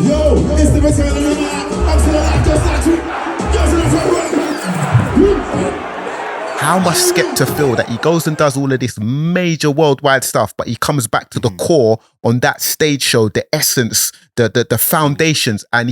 Yo, it's the return of the man. I'm still alive, just like How must Skepta feel that he goes and does all of this major worldwide stuff, but he comes back to the core on that stage show, the essence, the foundations, and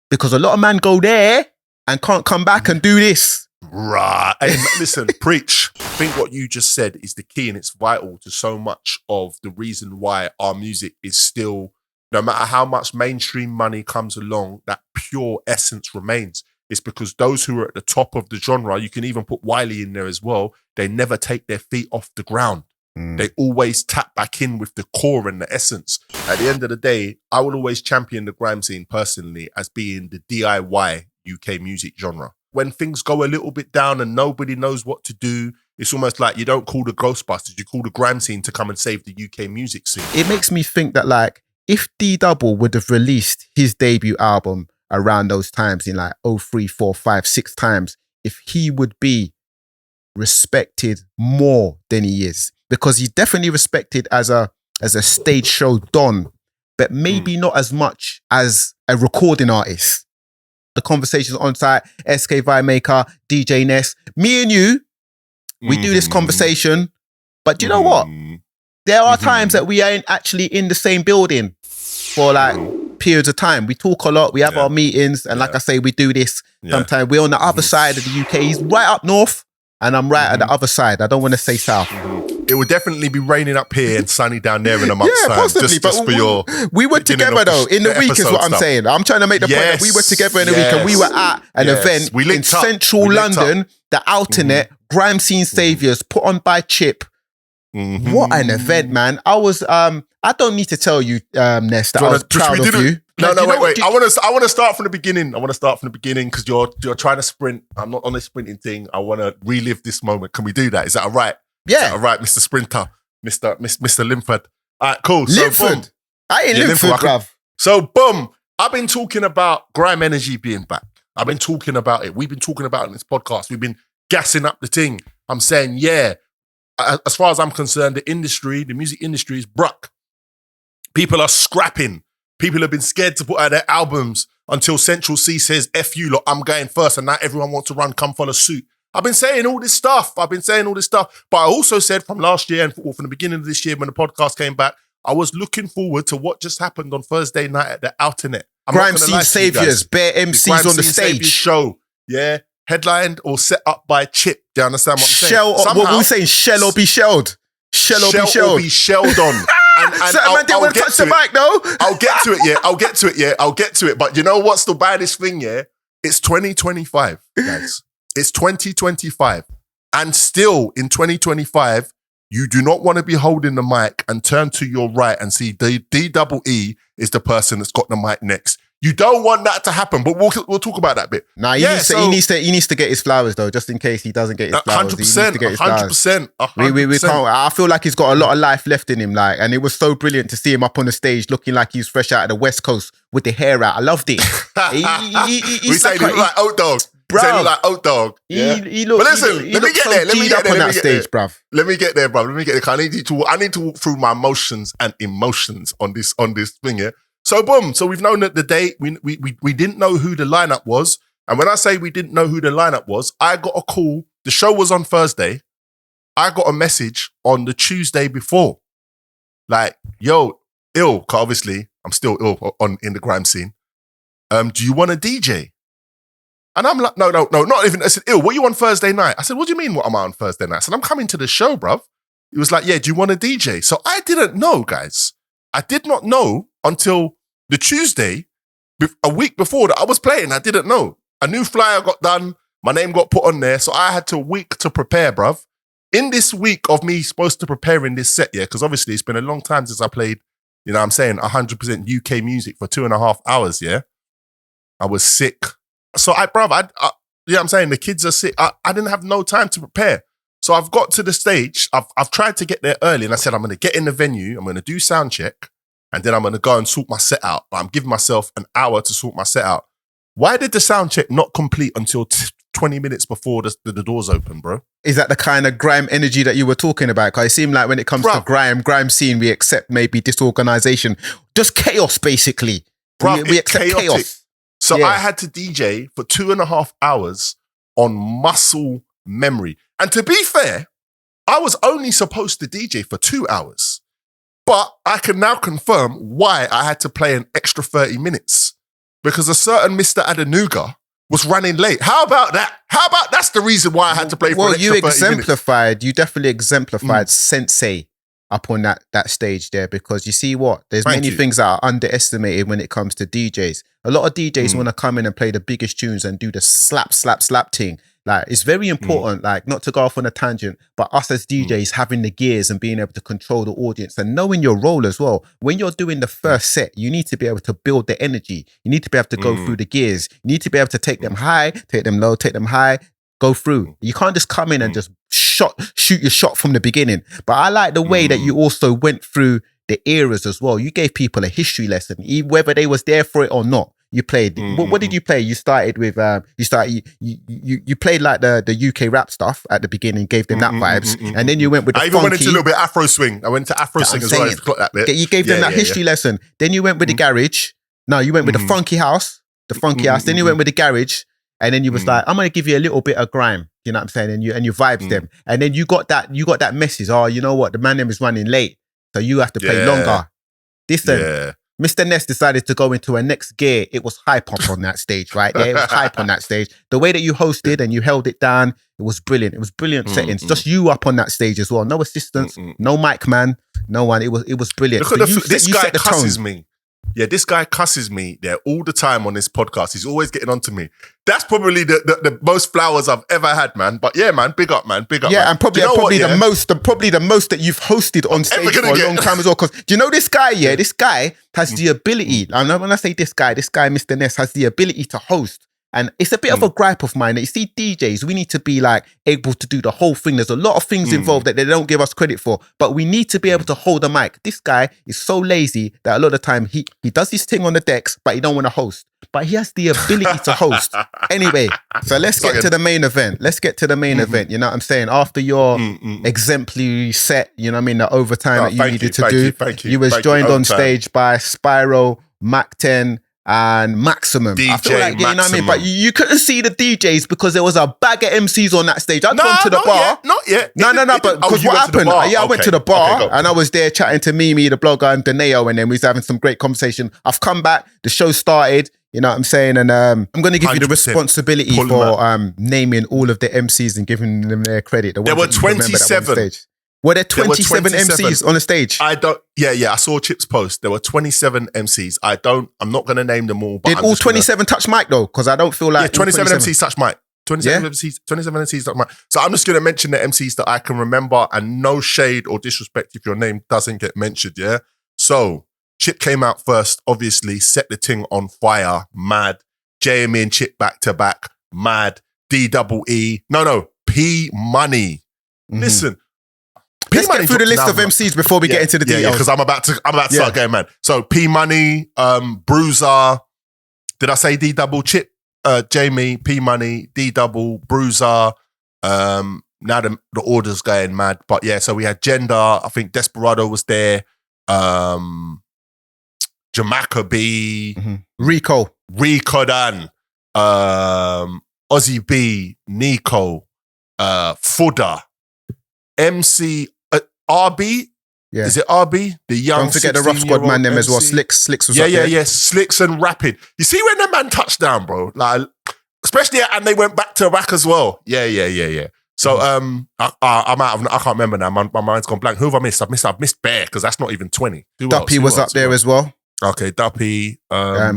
because a lot of men go there and can't come back and do this. Right. Hey, listen, preach. I think what you just said is the key, and it's vital to so much of the reason why our music is still, no matter how much mainstream money comes along, that pure essence remains. It's because those who are at the top of the genre, you can even put Wiley in there as well, they never take their feet off the ground. They always tap back in with the core and the essence. At the end of the day, I will always champion the grime scene personally as being the DIY UK music genre. When things go a little bit down and nobody knows what to do, it's almost like you don't call the Ghostbusters, you call the grime scene to come and save the UK music scene. It makes me think that, like, if D-Double would have released his debut album around those times in like 03, 4, 5, 6 times, if he would be respected more than he is, because he's definitely respected as a stage show don, but maybe not as much as a recording artist. The conversations on site, SK Vibemaker, DJ Ness, me and you, we do this conversation, but do you know what? There are times that we ain't actually in the same building for like periods of time. We talk a lot, we have our meetings, and like I say, we do this sometimes. We're on the other side of the UK. He's right up north, and I'm right at the other side. I don't want to say south. It would definitely be raining up here and sunny down there in a month's time. Possibly, just for your... We were together though, in the week is what I'm saying. I'm trying to make the point that we were together in the week, and we were at an event in central London, the Alternate, Grime Scene Saviours, put on by Chip. What an event, man. I was, I don't need to tell you, Ness, that I was proud of you. No, wait. I want to start from the beginning. I want to start from the beginning because you're trying to sprint. I'm not on this sprinting thing. I want to relive this moment. Can we do that? Is that all right? Yeah. All right, Mr. Sprinter, Mr. Linford. All right, cool. Linford? So, boom. I ain't Linford, bruv. So, boom. I've been talking about grime energy being back. I've been talking about it. We've been talking about it in this podcast. We've been gassing up the thing. I'm saying, yeah, as far as I'm concerned, the music industry is bruck. People are scrapping. People have been scared to put out their albums until Central C says, F you, look, I'm going first, and now everyone wants to run, come follow suit. I've been saying all this stuff. But I also said from last year and from the beginning of this year when the podcast came back, I was looking forward to what just happened on Thursday night at the Alternate. Grime Scene Saviours, bare MCs on the stage. Show, yeah. Headlined or set up by Chip. Do you understand what I'm saying? What were we saying? Shell or be shelled? Shell or be shelled on. And man didn't want to touch the mic, though. I'll get to it. But you know what's the baddest thing, yeah? It's 2025, guys. It's 2025. And still in 2025, you do not want to be holding the mic and turn to your right and see D-double-E is the person that's got the mic next. You don't want that to happen, but we'll talk about that bit. Nah, he needs to get his flowers though, just in case he doesn't get his flowers. 100%. We can't. I feel like he's got a lot of life left in him, like, and it was so brilliant to see him up on the stage looking like he's fresh out of the West Coast with the hair out. I loved it. We say he look like Oat Dog. Bro, he look like Oat Dog. Yeah. He looked. But listen, let me get there. Let me get there. Let me get there, bruv. I need to walk through my emotions and emotions on this thing here. So boom. So we've known that the date. We didn't know who the lineup was, and when I say we didn't know who the lineup was, I got a call. The show was on Thursday. I got a message on the Tuesday before, like, "Yo, ill." Cause obviously, I'm still ill in the grime scene. Do you want a DJ? And I'm like, no, not even. I said, ill, what are you on Thursday night? I said, what do you mean, what am I on Thursday night? I said, I'm coming to the show, bruv. He was like, yeah, do you want a DJ? So I didn't know, guys. I did not know until the Tuesday, a week before that I was playing. I didn't know. A new flyer got done. My name got put on there. So I had a week to prepare, bruv. In this week of me supposed to prepare in this set, yeah, because obviously it's been a long time since I played, you know what I'm saying, 100% UK music for 2.5 hours, yeah? I was sick. So you know what I'm saying? The kids are sick. I didn't have no time to prepare. So I've got to the stage. I've tried to get there early and I said, I'm going to get in the venue. I'm going to do sound check and then I'm going to go and sort my set out. But I'm giving myself an hour to sort my set out. Why did the sound check not complete until 20 minutes before the doors open, bro? Is that the kind of grime energy that you were talking about? Because it seemed like when it comes to grime scene, we accept maybe disorganization. Just chaos, basically. Bruv, we accept chaotic. chaos. So Yeah. I had to DJ for 2.5 hours on muscle memory. And to be fair, I was only supposed to DJ for 2 hours. But I can now confirm why I had to play an extra 30 minutes. Because a certain Mr. Adenuga was running late. How about that? That's the reason why I had to play for an extra 30 minutes. You definitely exemplified sensei up on that stage there, because you see what? There's many things that are underestimated when it comes to DJs. A lot of DJs want to come in and play the biggest tunes and do the slap thing. Like, it's very important, like, not to go off on a tangent, but us as DJs having the gears and being able to control the audience and knowing your role as well. When you're doing the first set, you need to be able to build the energy. You need to be able to go through the gears. You need to be able to take them high, take them low, take them high, go through. You can't just come in and just shoot your shot from the beginning. But I like the way that you also went through the eras as well. You gave people a history lesson, whether they was there for it or not. You played. What did you play? You started with. You played like the UK rap stuff at the beginning, gave them that vibes, and then you went with the I even went funky, into a little bit Afro swing. I went to Afro swing as well. I forgot that bit. You gave them that history lesson. Then you went with the garage. No, you went with the funky house. Then you went with the garage, and then you was like, I'm gonna give you a little bit of grime. You know what I'm saying? And you vibes them, and then you got that message. Oh, you know what? The man is running late, so you have to play longer. Listen. Mr. Ness decided to go into a next gear. It was hype up on that stage, right? Yeah, it was hype on that stage. The way that you hosted and you held it down, it was brilliant. It was brilliant settings. Just you up on that stage as well. No assistants, no mic man, no one. It was brilliant. Look at this guy cusses me. Yeah, this guy cusses me there all the time on this podcast. He's always getting onto me. That's probably the most flowers I've ever had, man. But yeah, man, big up, man. Big up. Yeah, man. and probably the most that you've hosted on stage for a long time as well. Because do you know this guy? Yeah, this guy has the ability. I know when I say this guy, Mr. Ness, has the ability to host. And it's a bit of a gripe of mine that you see DJs, we need to be like able to do the whole thing. There's a lot of things involved that they don't give us credit for, but we need to be able to hold a mic. This guy is so lazy that a lot of the time he does his thing on the decks, but he don't want to host. But he has the ability to host. Anyway, so let's get to the main event. You know what I'm saying? After your exemplary set, you know what I mean, the overtime that you needed to do. You was joined on stage by Spyro, Mac 10, and Maximum. DJ I feel like, you know what I mean? Maximum. But you couldn't see the DJs because there was a bag of MCs on that stage. I'd gone to the bar. Not yet. No, but because what happened? I went to the bar and I was there chatting to Mimi, the blogger, and Deneo, and then we was having some great conversation. I've come back, the show started, you know what I'm saying? And I'm going to give you the responsibility for naming all of the MCs and giving them their credit. There were 27. Were there 27 MCs on the stage? I saw Chip's post. There were 27 MCs. I'm not going to name them all. But Did all 27 touch mic though? Because I don't feel like... Yeah, 27 MCs touch mic. 27 MCs touch mic. So I'm just going to mention the MCs that I can remember, and no shade or disrespect if your name doesn't get mentioned, yeah? So Chip came out first, obviously, set the thing on fire, mad. JME and Chip back to back, mad. P Money. Listen, let's get through the list of MCs before we get into the details. Yeah, because I'm about to start going, man. So P Money, Bruiser. Did I say D double? Chip, Jamie, P Money, D double, Bruiser. Now the order's going mad. But yeah, so we had Gender. I think Desperado was there. Jamaica B, Rico Dan, Ozzy B, Nico, Fudda, MC RB. Yeah. Is it RB? The young. Don't forget the Rough Squad man them as well. Slicks was up there. Yeah. Slicks and Rapid. You see when the man touched down, bro? Like, especially, and they went back to rack as well. Yeah. So I'm out of. I can't remember now. My mind's gone blank. Who have I missed? I've missed Bear because that's not even 20. Duppy was up there as well. Okay, Duppy.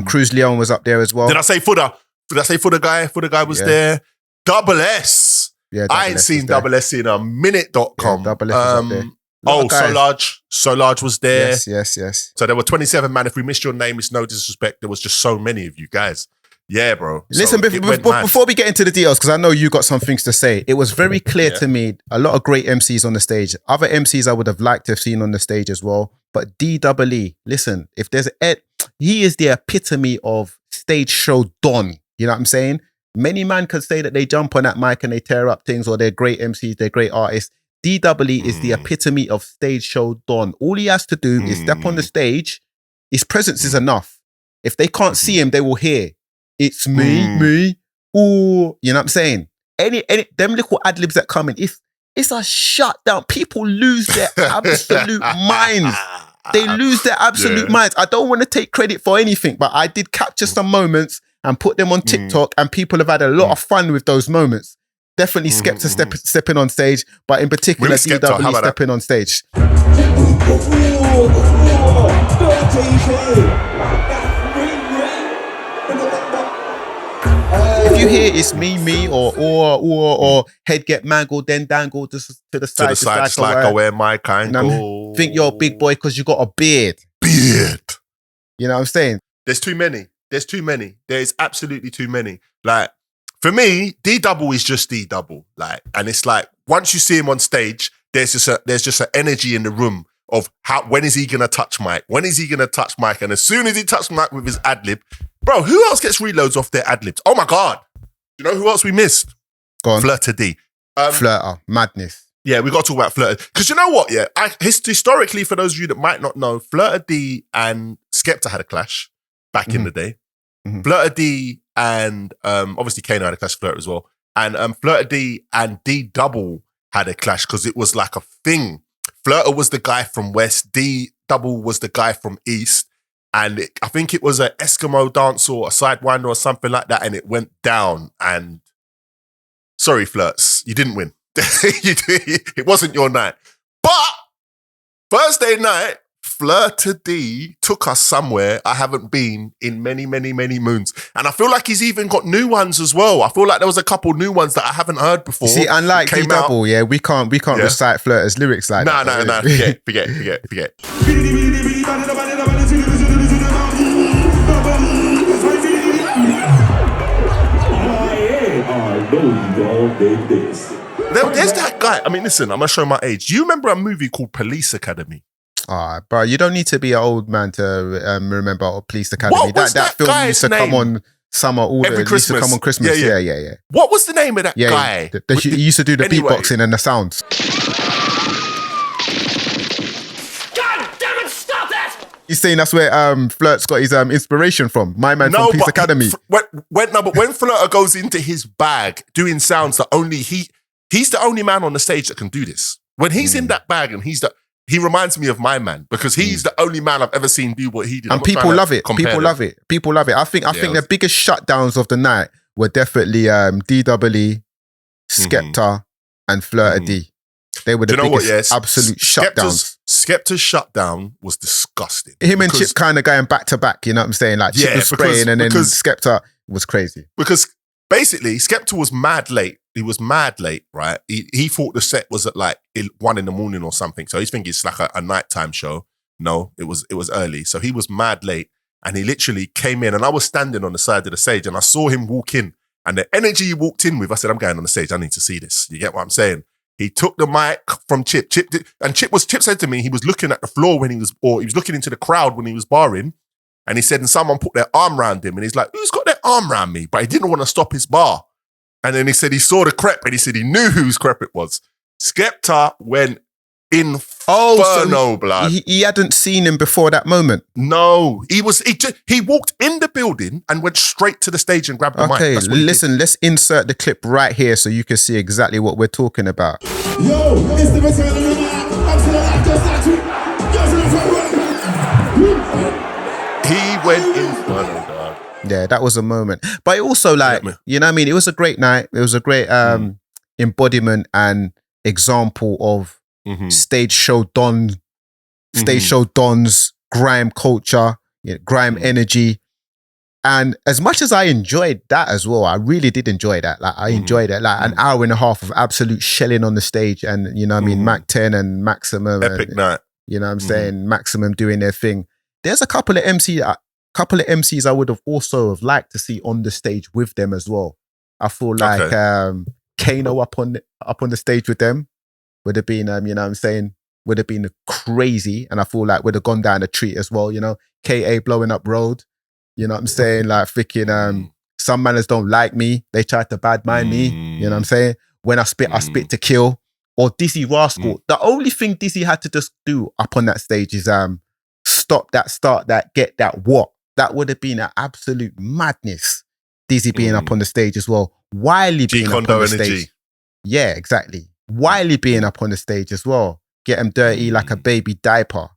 Cruz Leon was up there as well. Did I say Fudda? Did I say Fudda guy? Fudda guy was there. Double S. Yeah, I ain't seen Double S in a minute.com. Yeah, Double S was up there. So Large was there. Yes. So there were 27, man. If we missed your name, it's no disrespect. There was just so many of you guys. Yeah, bro. Listen, before we get into the details, because I know you got some things to say, it was very clear to me, a lot of great MCs on the stage. Other MCs I would have liked to have seen on the stage as well. But DEE, listen, if there's he is the epitome of stage show don. You know what I'm saying? Many man could say that they jump on that mic and they tear up things, or they're great MCs, they're great artists. DEE is the epitome of stage show don. All he has to do is step on the stage. His presence is enough. If they can't see him, they will hear, it's me. Ooh, you know what I'm saying? Any them little ad-libs that come in, it's a shutdown. People lose their absolute minds. They lose their absolute minds. I don't want to take credit for anything, but I did capture some moments and put them on TikTok, and people have had a lot of fun with those moments. Definitely Skepta stepping on stage, but in particular, DW stepping on stage. If you hear it's me, or head get mangled, then dangled to the side. To the side, just like I wear my kind. You know, think you're a big boy because you got a beard. You know what I'm saying? There's too many. There is absolutely too many. Like, for me, D-Double is just D-Double. Like, and it's like, once you see him on stage, there's just an energy in the room of when is he gonna touch mic? When is he gonna touch mic? And as soon as he touched mic with his ad-lib, bro, who else gets reloads off their ad-libs? Oh my God. You know who else we missed? Go on. Flirta D. Flirta, madness. Yeah, we got to talk about Flirta. Because you know what, yeah? Historically, for those of you that might not know, Flirta D and Skepta had a clash back in the day. Flirta D and obviously Kano had a clash with Flirta as well. And Flirta D and D-Double had a clash because it was like a thing. Flirta was the guy from West, D-Double was the guy from East. And I think it was an Eskimo dance or a sidewinder or something like that. And it went down. And sorry, Flirts, you didn't win. It wasn't your night. But Thursday night, Flirta D took us somewhere I haven't been in many, many, many moons. And I feel like he's even got new ones as well. I feel like there was a couple new ones that I haven't heard before. See, unlike D-Double, we can't recite Flirta's lyrics like that. No. Forget. There's that guy. I mean, listen, I'm going to show my age. Do you remember a movie called Police Academy? Bro, you don't need to be an old man to remember Police Academy. What was that film used to come on summer every Christmas. Used to come on Christmas. Yeah. What was the name of that guy? He used to do the beatboxing and the sounds. God damn it, stop that! He's saying that's where Flirt's got his inspiration from. My man from Police Academy. But when Flirta goes into his bag doing sounds that only he's the only man on the stage that can do this. When he's in that bag and he reminds me of my man because he's the only man I've ever seen do what he did. And people love it. People love it. I think the biggest shutdowns of the night were definitely DWE, Skepta, and Flirta D. They were the biggest absolute shutdowns. Skepta's shutdown was disgusting. Him and Chip kind of going back to back, you know what I'm saying? Like Chip was spraying and then Skepta was crazy. Because basically Skepta was mad late. He was mad late, right? He thought the set was at like 1 a.m. or something. So he's thinking it's like a nighttime show. No, it was early. So he was mad late and he literally came in and I was standing on the side of the stage and I saw him walk in and the energy he walked in with, I said, I'm going on the stage. I need to see this. You get what I'm saying? He took the mic from Chip. Chip said to me, he was looking at the floor he was looking into the crowd when he was barring. And he said, and someone put their arm around him and he's like, who's got their arm around me? But he didn't want to stop his bar. And then he said he saw the crep and he said he knew whose crep it was. Skepta went inferno, blood. He hadn't seen him before that moment. No, he walked in the building and went straight to the stage and grabbed the mic. Okay, listen, let's insert the clip right here so you can see exactly what we're talking about. Yo, it's the return of the man. He went inferno, dog. Yeah, that was a moment. But it also you know what I mean? It was a great night. It was a great embodiment and example of stage show dons, grime culture, grime energy. And as much as I enjoyed that as well, I really did enjoy that. Like I enjoyed it. Like an hour and a half of absolute shelling on the stage and, you know what I mean, Mac 10 and Maximum. Epic night. You know what I'm saying? Maximum doing their thing. There's a couple of MCs I would have also liked to see on the stage with them as well. I feel like Kano up on the stage with them would have been, you know what I'm saying, would have been crazy. And I feel like would have gone down a treat as well, you know. KA blowing up road, you know what I'm saying? Like freaking, some manners don't like me. They tried to bad mind me, you know what I'm saying? When I spit to kill. Or Dizzy Rascal. The only thing Dizzy had to just do up on that stage is stop that, start that, get that what. that would have been an absolute madness. Dizzy being up on the stage as well. Wiley being up on the stage. Yeah, exactly. Wiley being up on the stage as well. Get him dirty like a baby diaper.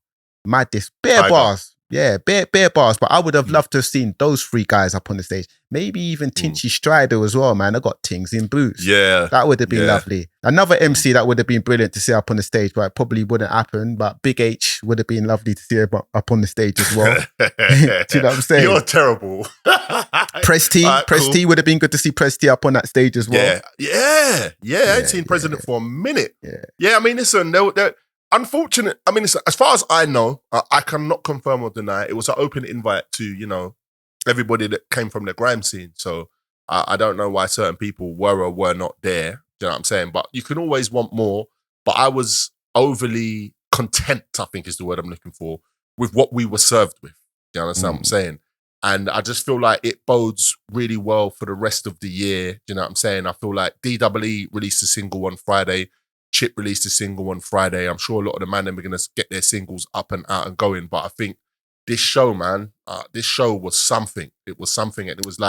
Madness. Bare bars. Yeah, bare bars. But I would have loved to have seen those three guys up on the stage. Maybe even Tinchy Strider as well, man. I got things in boots. Yeah. That would have been lovely. Another MC that would have been brilliant to see up on the stage, but it probably wouldn't happen. But Big H would have been lovely to see up on the stage as well. Do you know what I'm saying? You're terrible. Press T. Press T would have been good to see Press T up on that stage as well. Yeah. I ain't seen President for a minute. Yeah, I mean, listen, they're unfortunate. I mean, as far as I know, I cannot confirm or deny. It was an open invite to, everybody that came from the grime scene. So I don't know why certain people were or were not there. Do you know what I'm saying? But you can always want more. But I was overly content, I think is the word I'm looking for, with what we were served with. Do you understand what I'm saying? And I just feel like it bodes really well for the rest of the year. Do you know what I'm saying? I feel like DWE released a single on Friday. Chip released a single on Friday. I'm sure a lot of the man them are going to get their singles up and out and going. But I think this show, man, this show was something. It was something. And it was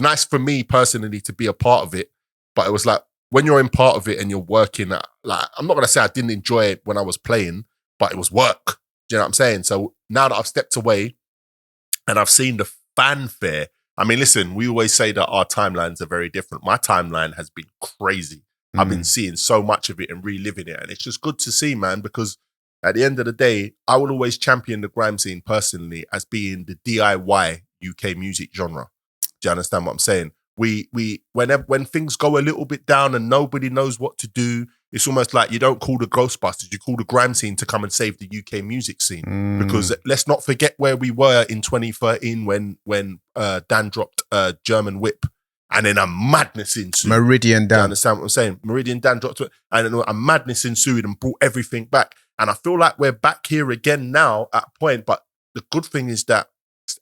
nice for me personally to be a part of it. But it was like, when you're in part of it and you're working, I'm not going to say I didn't enjoy it when I was playing, but it was work. Do you know what I'm saying? So now that I've stepped away and I've seen the fanfare, I mean, listen, we always say that our timelines are very different. My timeline has been crazy. I've been seeing so much of it and reliving it. And it's just good to see, man, because at the end of the day, I will always champion the grime scene personally as being the DIY UK music genre. Do you understand what I'm saying? When things go a little bit down and nobody knows what to do, it's almost like you don't call the Ghostbusters, you call the grime scene to come and save the UK music scene. Because let's not forget where we were in 2013 when Dan dropped German Whip. And then a madness ensued. Meridian Dan. You understand what I'm saying? Meridian Dan dropped it. And then a madness ensued and brought everything back. And I feel like we're back here again now at a point. But the good thing is that,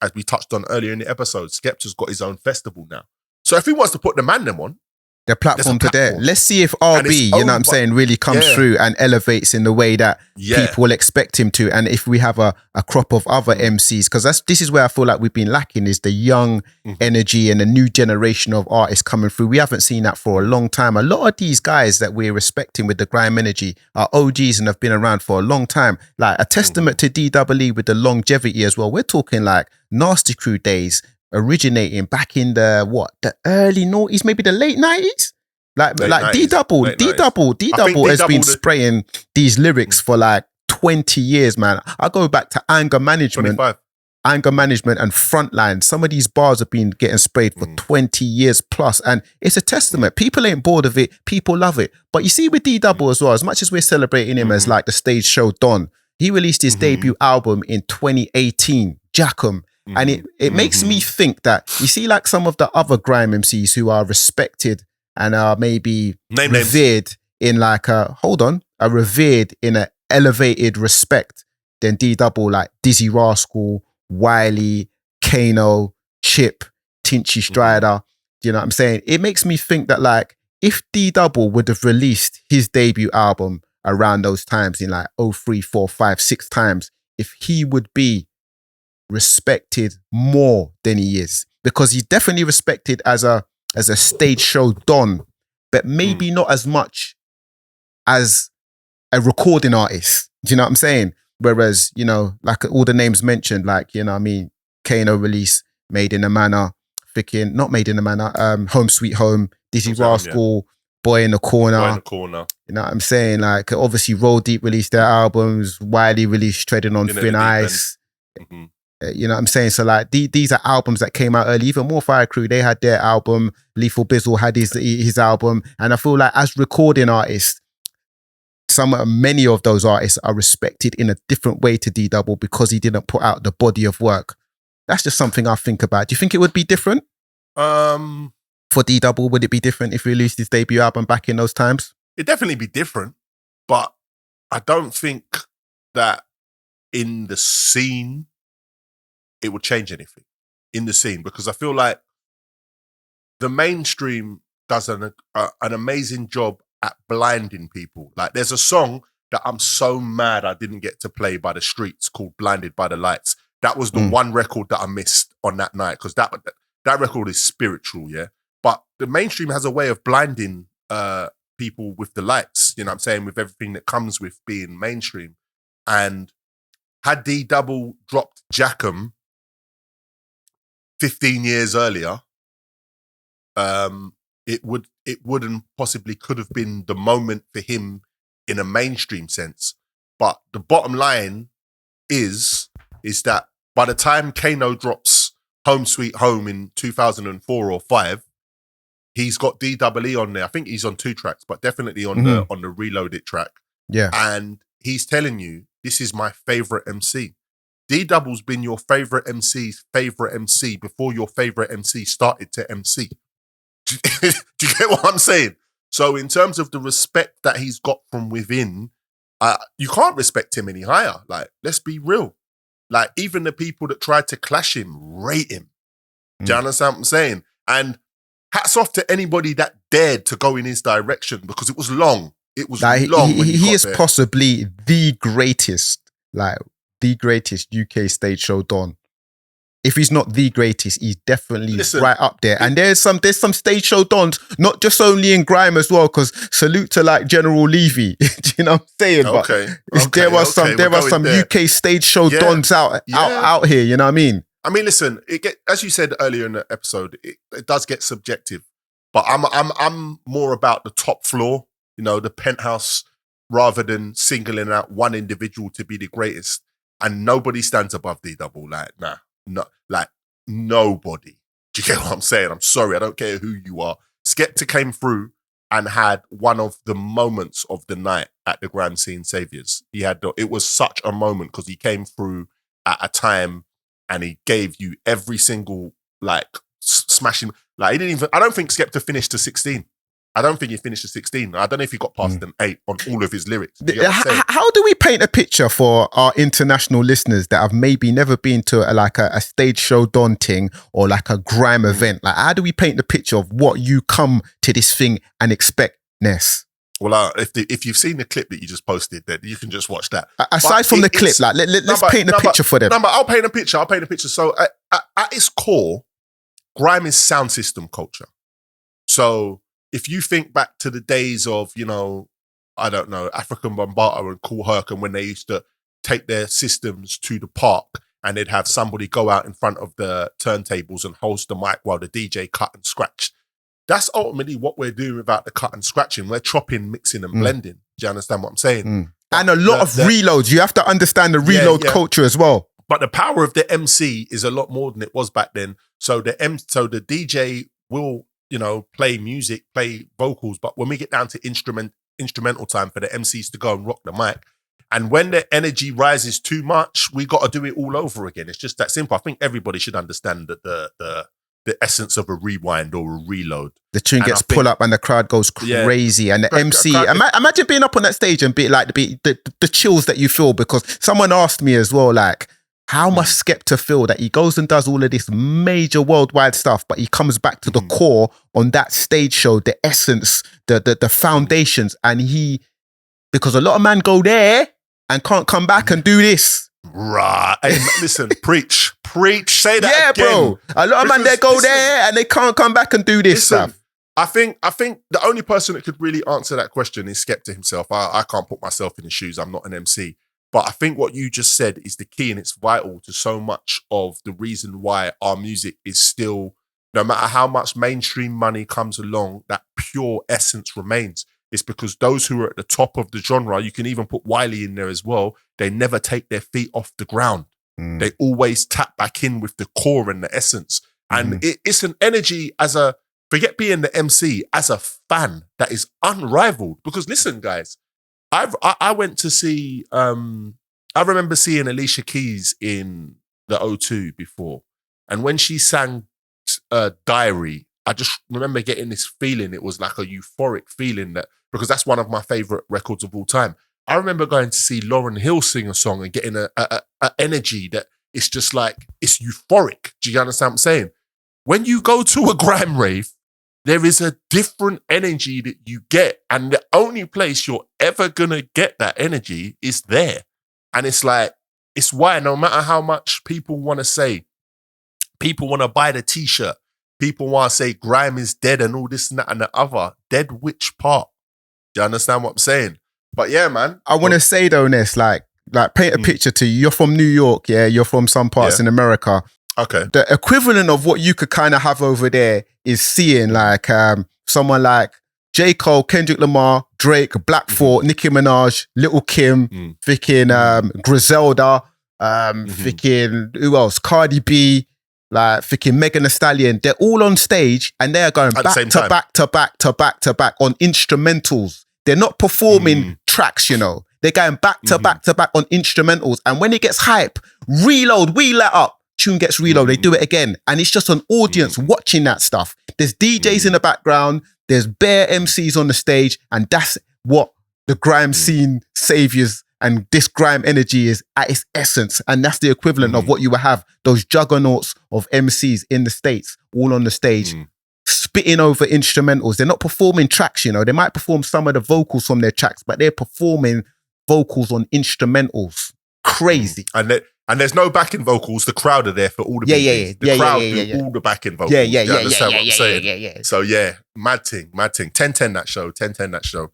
as we touched on earlier in the episode, Skepta's got his own festival now. So if he wants to put the man them on, the platform to there. Let's see if RB, you know what I'm saying, really comes through and elevates in the way that people will expect him to. And if we have a crop of other MCs, because this is where I feel like we've been lacking, is the young energy and the new generation of artists coming through. We haven't seen that for a long time. A lot of these guys that we're respecting with the grime energy are OGs and have been around for a long time. Like a testament to DWE with the longevity as well. We're talking like Nasty Crew days, originating back in the early noughties, maybe the late 90s. D-Double has been spraying these lyrics for like 20 years, man. I go back to Anger Management 25. and Frontline. Some of these bars have been getting sprayed for 20 years plus, and it's a testament. People ain't bored of it. People love it. But you see with D-Double as well, as much as we're celebrating him as like the stage show Don, he released his debut album in 2018, Jackum. And it makes me think that, you see, like some of the other grime MCs who are respected and are maybe revered in like revered in an elevated respect, then D-Double, like Dizzy Rascal, Wiley, Kano, Chip, Tinchy Strider. Do you know what I'm saying? It makes me think that like if D-Double would have released his debut album around those times in like 03, 4, 5, 6 times, if he would be respected more than he is, because he's definitely respected as a stage show Don, but maybe not as much as a recording artist. Do you know what I'm saying? Whereas, like all the names mentioned, like, Kano release, Made in a Manor, not Made in a Manor, Home Sweet Home, Dizzy Rascal, Boy in the Corner. You know what I'm saying? Like, obviously Roll Deep released their albums, Wiley released Treading on Thin Ice. You know what I'm saying? So like these are albums that came out early. Even More Fire Crew, they had their album. Lethal Bizzle had his album. And I feel like as recording artists, many of those artists are respected in a different way to D-Double because he didn't put out the body of work. That's just something I think about. Do you think it would be different? For D-Double, would it be different if he released his debut album back in those times? It'd definitely be different. But I don't think that in the scene it would change anything in the scene, because I feel like the mainstream does an amazing job at blinding people. Like there's a song that I'm so mad I didn't get to play by the Streets called Blinded by the Lights. That was the one record that I missed on that night, because that record is spiritual, yeah? But the mainstream has a way of blinding people with the lights, you know what I'm saying, with everything that comes with being mainstream. And had D Double dropped Jackum 15 years earlier, it wouldn't possibly could have been the moment for him in a mainstream sense. But the bottom line is that by the time Kano drops Home Sweet Home in 2004 or 5, he's got DEE on there. I think he's on 2 tracks, but definitely on the Reloaded track. Yeah. And he's telling you, this is my favorite MC. D-Double's been your favorite MC's favorite MC before your favorite MC started to MC. Do you get what I'm saying? So in terms of the respect that he's got from within, you can't respect him any higher. Like, let's be real. Like, even the people that tried to clash him rate him. Do you understand what I'm saying? And hats off to anybody that dared to go in his direction, because it was long. It was like, long. He is there. Possibly the greatest UK stage show don. If he's not the greatest, he's definitely right up there. And there's some stage show dons, not just only in grime as well, because salute to like General Levy. Do you know what I'm saying? Okay. There was some UK stage show dons out here, you know what I mean? I mean, listen, as you said earlier in the episode, it does get subjective. But I'm more about the top floor, you know, the penthouse, rather than singling out one individual to be the greatest. And nobody stands above D-Double. Like, nah. No, like nobody. Do you get what I'm saying? I'm sorry, I don't care who you are. Skepta came through and had one of the moments of the night at the Grime Scene Saviours. It was such a moment because he came through at a time and he gave you every single like smashing. Like I don't think Skepta finished to 16. I don't think he finished to 16. I don't know if he got past an 8 on all of his lyrics. How do we paint a picture for our international listeners that have maybe never been to a stage show daunting or like a grime event? Like, how do we paint the picture of what you come to this thing and expect, Ness? Well, if you've seen the clip that you just posted, then you can just watch that. Aside from the clip, like let's paint the picture for them. No, but I'll paint a picture. So at its core, grime is sound system culture. So if you think back to the days of, you know, I don't know, African Bambaataa and Cool Herc, and when they used to take their systems to the park and they'd have somebody go out in front of the turntables and host the mic while the DJ cut and scratched. That's ultimately what we're doing without the cut and scratching. We're chopping, mixing and blending. Do you understand what I'm saying? And a lot of reloads. You have to understand the reload culture as well. But the power of the MC is a lot more than it was back then. So the DJ will, you know, play music, play vocals, but when we get down to instrumental time for the MCs to go and rock the mic, and when the energy rises too much, we got to do it all over again. It's just that simple. I think everybody should understand that the essence of a rewind or a reload. The tune gets pull up and the crowd goes crazy, and the MC. Imagine being up on that stage and be like the chills that you feel, because someone asked me as well, like, how must Skepta feel that he goes and does all of this major worldwide stuff, but he comes back to the core on that stage show, the essence, the foundations, and because a lot of men go there and can't come back and do this. Right. Hey, listen, preach, say that again. Yeah, bro. A lot of men there go there and they can't come back and do this stuff. I think the only person that could really answer that question is Skepta himself. I can't put myself in his shoes. I'm not an MC. But I think what you just said is the key, and it's vital to so much of the reason why our music is still, no matter how much mainstream money comes along, that pure essence remains. It's because those who are at the top of the genre, you can even put Wiley in there as well, they never take their feet off the ground. They always tap back in with the core and the essence. And it's an energy forget being the MC, as a fan that is unrivaled. Because listen, guys, I went to see, I remember seeing Alicia Keys in the O2 before. And when she sang Diary, I just remember getting this feeling. It was like a euphoric feeling, because that's one of my favorite records of all time. I remember going to see Lauryn Hill sing a song and getting a energy that it's just like, it's euphoric. Do you understand what I'm saying? When you go to a grime rave, there is a different energy that you get. And the only place you're ever going to get that energy is there. And it's like, it's why no matter how much people want to say, people want to buy the t-shirt, people want to say grime is dead and all this and that and the other. Dead which part? Do you understand what I'm saying? But yeah, man. I want to say though, Ness, like paint a picture to you. You're from New York, yeah? You're from some parts in America. Okay. The equivalent of what you could kind of have over there is seeing like someone like J. Cole, Kendrick Lamar, Drake, Black Thought, Nicki Minaj, Little Kim, freaking Griselda, freaking who else? Cardi B, like freaking Megan Thee Stallion. They're all on stage and they are going back to back to back to back to back on instrumentals. They're not performing tracks, you know. They're going back to back to back on instrumentals. And when it gets hype, reload, we let up. Tune gets reload, they do it again. And it's just an audience watching that stuff. There's DJs in the background, there's bare MCs on the stage, and that's what the grime scene saviors and this grime energy is at its essence. And that's the equivalent of what you would have, those juggernauts of MCs in the States, all on the stage, spitting over instrumentals. They're not performing tracks, you know. They might perform some of the vocals from their tracks, but they're performing vocals on instrumentals. Crazy. And there's no backing vocals. The crowd are there for all the beats. The crowd do all the backing vocals. You understand what I'm saying? So yeah, mad thing. 10-10 that show.